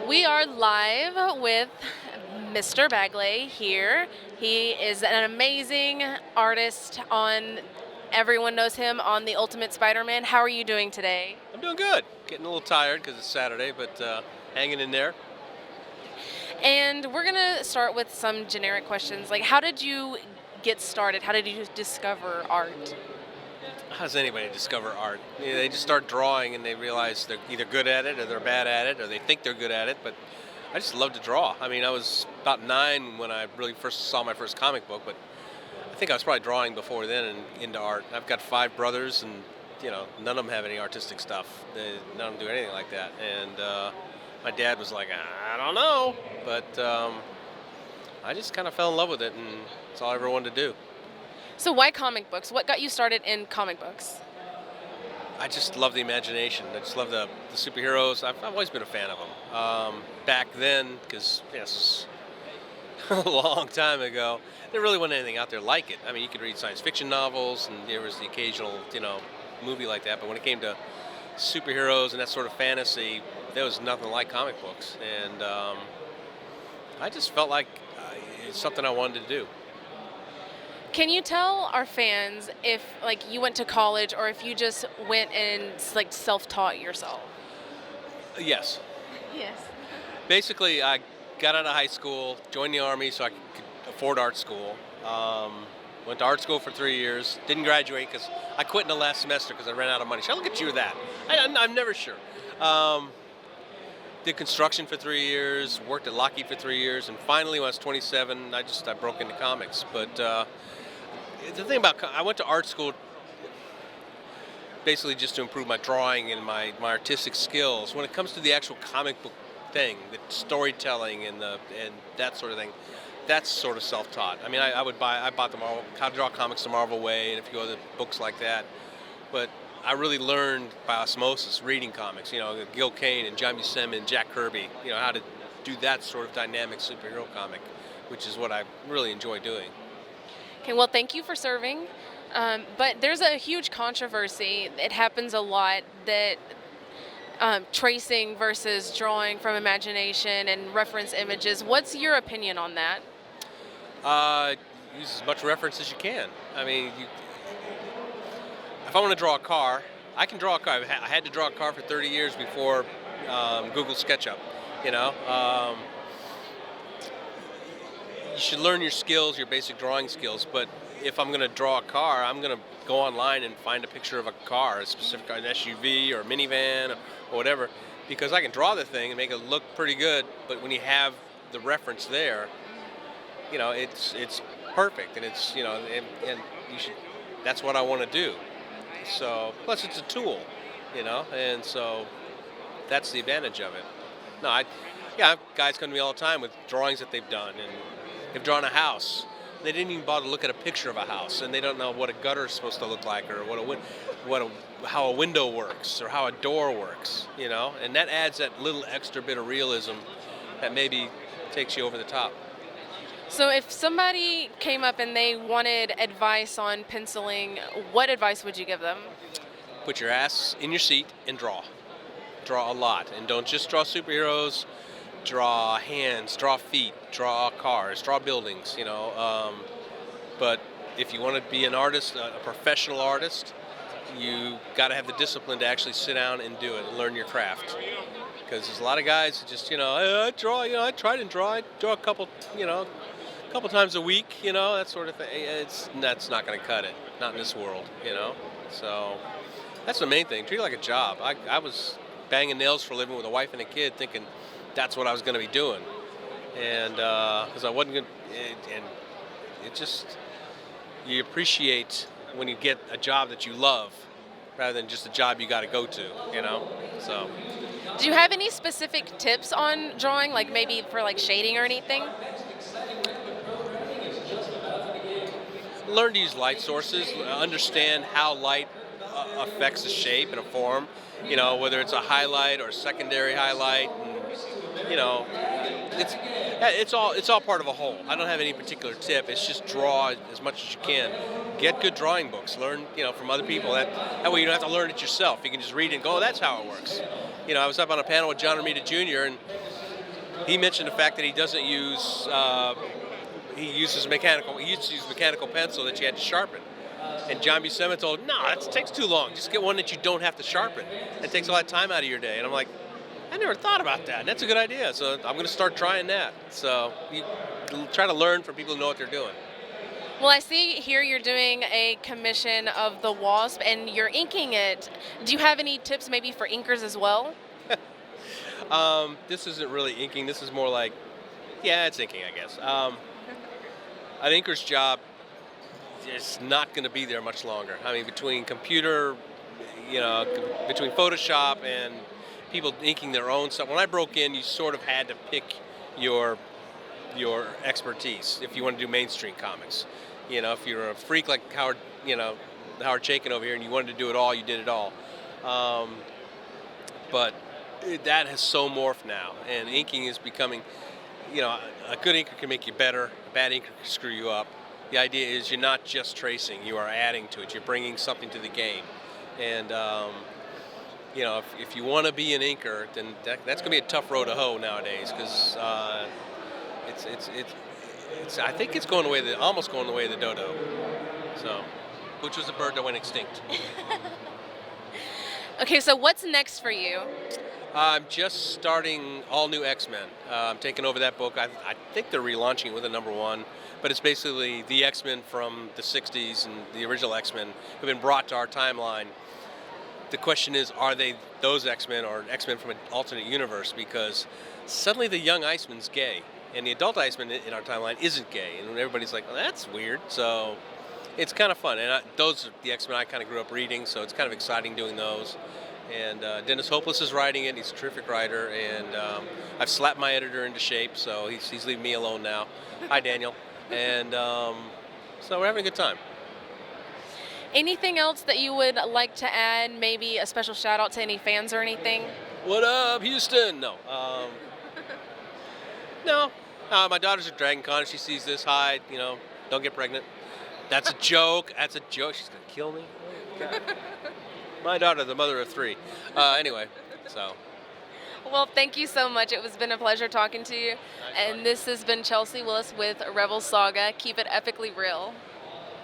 We are live with Mr. Bagley here. He is an amazing artist on, everyone knows him on the Ultimate Spiderman. How are you doing today? I'm doing good. Getting a little tired because it's Saturday, but hanging in there. And we're going to start with some generic questions. Like, how did you get started? How did you discover art? How does anybody discover art? You know, they just start drawing and they realize they're either good at it or they're bad at it or they think they're good at it. But I just love to draw. I mean, I was about 9 when I really first saw my first comic book, but I think I was probably drawing before then and into art. I've got 5 brothers and, none of them have any artistic stuff. None of them do anything like that. And my dad was like, I don't know. But I just kind of fell in love with it, and it's all I ever wanted to do. So why comic books? What got you started in comic books? I just love the imagination. I just love the superheroes. I've always been a fan of them. Back then, because yes, a long time ago, there really wasn't anything out there like it. I mean, you could read science fiction novels, and there was the occasional, movie like that. But when it came to superheroes and that sort of fantasy, there was nothing like comic books. And I just felt like it's something I wanted to do. Can you tell our fans if you went to college or if you just went and self-taught yourself? Yes. Yes. Basically, I got out of high school, joined the Army so I could afford art school. Went to art school for 3 years. Didn't graduate because I quit in the last semester because I ran out of money. Should I look at you with that? I'm never sure. Did construction for 3 years, worked at Lockheed for 3 years, and finally when I was 27, I broke into comics. But the thing about, I went to art school basically just to improve my drawing and my artistic skills. When it comes to the actual comic book thing, the storytelling and that sort of thing, that's sort of self-taught. I mean, I bought the Marvel, How to Draw Comics the Marvel Way, and a few other books like that. But I really learned by osmosis, reading comics. Gil Kane and John Buscema and Jack Kirby. How to do that sort of dynamic superhero comic, which is what I really enjoy doing. Okay, well, thank you for serving. But there's a huge controversy. It happens a lot that tracing versus drawing from imagination and reference images. What's your opinion on that? Use as much reference as you can. I mean, if I want to draw a car, I can draw a car. I had to draw a car for 30 years before Google SketchUp. You should learn your skills, your basic drawing skills. But if I'm going to draw a car, I'm going to go online and find a picture of a car, an SUV or a minivan or whatever, because I can draw the thing and make it look pretty good. But when you have the reference there, it's perfect, and it's and you should. That's what I want to do. So, plus it's a tool, and so that's the advantage of it. No, guys come to me all the time with drawings that they've done, and they've drawn a house. They didn't even bother to look at a picture of a house, and they don't know what a gutter is supposed to look like, or how a window works, or how a door works, and that adds that little extra bit of realism that maybe takes you over the top. So if somebody came up and they wanted advice on penciling, what advice would you give them? Put your ass in your seat and draw. Draw a lot. And don't just draw superheroes. Draw hands, draw feet, draw cars, draw buildings, But if you want to be an artist, a professional artist, you got to have the discipline to actually sit down and do it and learn your craft. Because there's a lot of guys who just, I draw, I try to draw. I draw a couple times a week, that sort of thing. That's not going to cut it. Not in this world, So that's the main thing. Treat it like a job. I was banging nails for a living with a wife and a kid, thinking that's what I was going to be doing, and because I wasn't going. And it just, you appreciate when you get a job that you love, rather than just a job you got to go to, So. Do you have any specific tips on drawing, like maybe for shading or anything? Learn to use light sources, understand how light affects a shape and a form, whether it's a highlight or a secondary highlight, and, it's all part of a whole. I don't have any particular tip. It's just draw as much as you can. Get good drawing books. Learn, from other people. That way you don't have to learn it yourself. You can just read it and go, oh, that's how it works. I was up on a panel with John Romita Jr. and He mentioned the fact that he doesn't use he uses mechanical. He used to use mechanical pencil that you had to sharpen. And John Buscema told him, no, that takes too long. Just get one that you don't have to sharpen. It takes a lot of time out of your day. And I'm like, I never thought about that. And that's a good idea. So I'm going to start trying that. So you try to learn from people who know what they're doing. Well, I see here you're doing a commission of the Wasp and you're inking it. Do you have any tips maybe for inkers as well? This isn't really inking. This is more like, yeah, it's inking, I guess. An inker's job is not going to be there much longer. I mean, between computer, between Photoshop and people inking their own stuff. When I broke in, you sort of had to pick your expertise if you want to do mainstream comics. If you're a freak like Howard Chaykin over here, and you wanted to do it all, you did it all. But that has so morphed now, and inking is becoming, a good inker can make you better, a bad inker can screw you up. The idea is you're not just tracing, you are adding to it, you're bringing something to the game. And, if you want to be an inker, then that's going to be a tough road to hoe nowadays, because I think it's going away, almost going the way of the dodo. So, which was a bird that went extinct. Okay, so what's next for you? I'm just starting all new X-Men. I'm taking over that book. I think they're relaunching it with a #1, but it's basically the X-Men from the 60s and the original X-Men have been brought to our timeline. The question is, are they those X-Men or X-Men from an alternate universe? Because suddenly the young Iceman's gay, and the adult Iceman in our timeline isn't gay, and everybody's like, well, that's weird. So it's kind of fun, and those are the X-Men I kind of grew up reading, so it's kind of exciting doing those. And Dennis Hopeless is writing it. He's a terrific writer, and I've slapped my editor into shape, so he's leaving me alone now. Hi, Daniel. And so we're having a good time. Anything else that you would like to add? Maybe a special shout out to any fans or anything? What up, Houston? No. No. My daughter's at Dragon Con. If she sees this, hi, don't get pregnant. That's a joke. That's a joke. She's going to kill me. Oh, God. My daughter, the mother of 3. Anyway, so. Well, thank you so much. It has been a pleasure talking to you. And this has been Chelsea Willis with Rebel Saga. Keep it epically real.